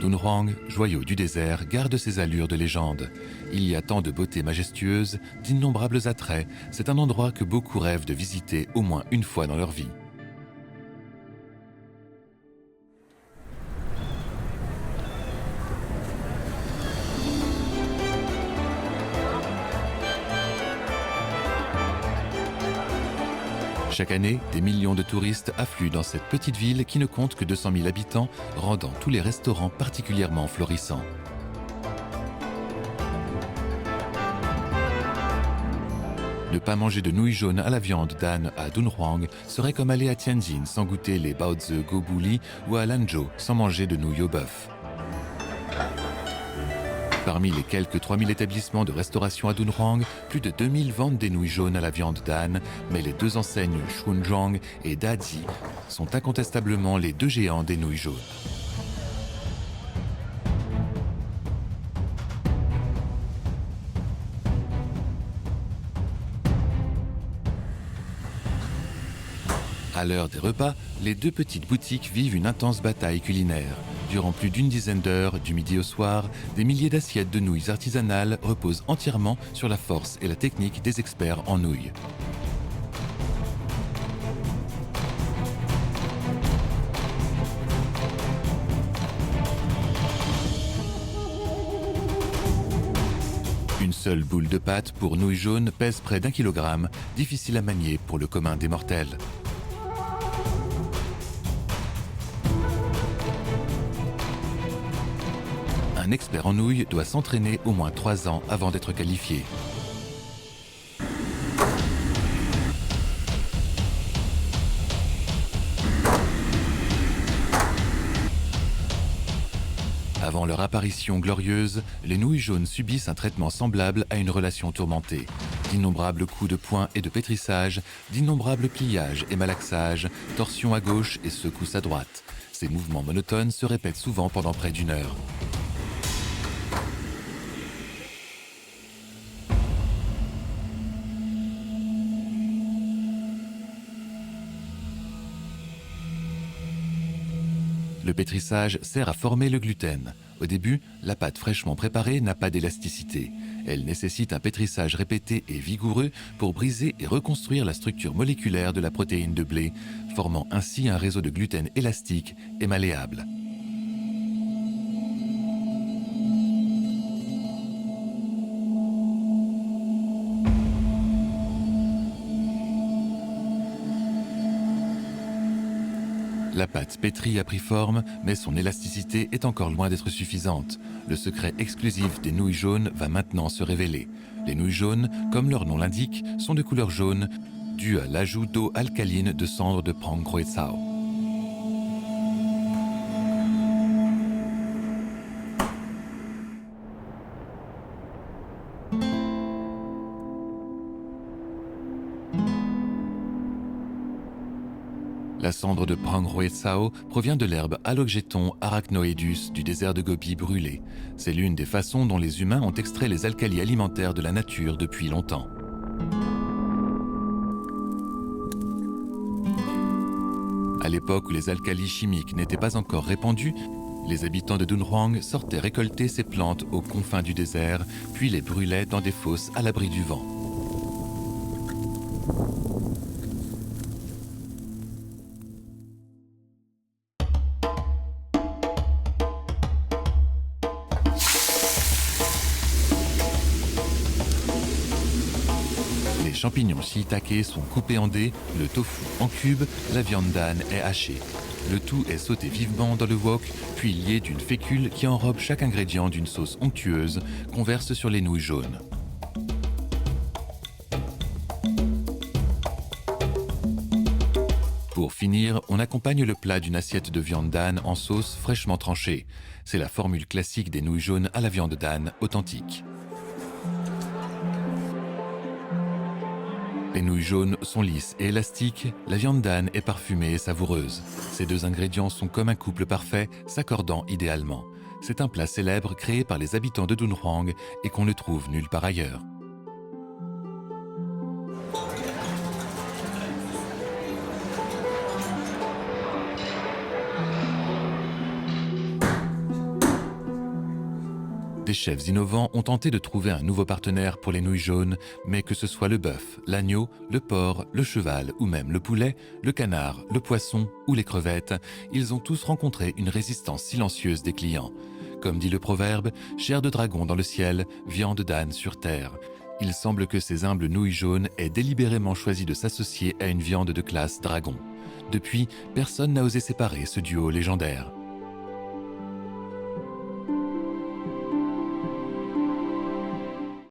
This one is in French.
Dunhuang, joyau du désert, garde ses allures de légende. Il y a tant de beauté majestueuse, d'innombrables attraits. C'est un endroit que beaucoup rêvent de visiter au moins une fois dans leur vie. Chaque année, des millions de touristes affluent dans cette petite ville qui ne compte que 200 000 habitants, rendant tous les restaurants particulièrement florissants. Ne pas manger de nouilles jaunes à la viande d'âne à Dunhuang serait comme aller à Tianjin sans goûter les baozi gobuli ou à Lanzhou sans manger de nouilles au bœuf. Parmi les quelques 3000 établissements de restauration à Dunhuang, plus de 2000 vendent des nouilles jaunes à la viande d'âne, mais les deux enseignes Shunzhuang et Dadi sont incontestablement les deux géants des nouilles jaunes. À l'heure des repas, les deux petites boutiques vivent une intense bataille culinaire. Durant plus d'une dizaine d'heures, du midi au soir, des milliers d'assiettes de nouilles artisanales reposent entièrement sur la force et la technique des experts en nouilles. Une seule boule de pâte pour nouilles jaunes pèse près d'1 kilogramme, difficile à manier pour le commun des mortels. Un expert en nouilles doit s'entraîner au moins 3 ans avant d'être qualifié. Avant leur apparition glorieuse, les nouilles jaunes subissent un traitement semblable à une relation tourmentée. D'innombrables coups de poing et de pétrissage, d'innombrables pliages et malaxages, torsions à gauche et secousses à droite. Ces mouvements monotones se répètent souvent pendant près d'1 heure. Le pétrissage sert à former le gluten. Au début, la pâte fraîchement préparée n'a pas d'élasticité. Elle nécessite un pétrissage répété et vigoureux pour briser et reconstruire la structure moléculaire de la protéine de blé, formant ainsi un réseau de gluten élastique et malléable. La pâte pétrie a pris forme, mais son élasticité est encore loin d'être suffisante. Le secret exclusif des nouilles jaunes va maintenant se révéler. Les nouilles jaunes, comme leur nom l'indique, sont de couleur jaune, due à l'ajout d'eau alcaline de cendres de Prang Cruetsao. La cendre de Prang Cruetsao provient de l'herbe Allogéton arachnoedus du désert de Gobi brûlé. C'est l'une des façons dont les humains ont extrait les alcalis alimentaires de la nature depuis longtemps. À l'époque où les alcalis chimiques n'étaient pas encore répandus, les habitants de Dunhuang sortaient récolter ces plantes aux confins du désert, puis les brûlaient dans des fosses à l'abri du vent. Les champignons shiitake sont coupés en dés, le tofu en cubes, la viande d'âne est hachée. Le tout est sauté vivement dans le wok, puis lié d'une fécule qui enrobe chaque ingrédient d'une sauce onctueuse qu'on verse sur les nouilles jaunes. Pour finir, on accompagne le plat d'une assiette de viande d'âne en sauce fraîchement tranchée. C'est la formule classique des nouilles jaunes à la viande d'âne authentique. Les nouilles jaunes sont lisses et élastiques, la viande d'âne est parfumée et savoureuse. Ces deux ingrédients sont comme un couple parfait, s'accordant idéalement. C'est un plat célèbre créé par les habitants de Dunhuang et qu'on ne trouve nulle part ailleurs. Des chefs innovants ont tenté de trouver un nouveau partenaire pour les nouilles jaunes, mais que ce soit le bœuf, l'agneau, le porc, le cheval ou même le poulet, le canard, le poisson ou les crevettes, ils ont tous rencontré une résistance silencieuse des clients. Comme dit le proverbe, chair de dragon dans le ciel, viande d'âne sur terre. Il semble que ces humbles nouilles jaunes aient délibérément choisi de s'associer à une viande de classe dragon. Depuis, personne n'a osé séparer ce duo légendaire.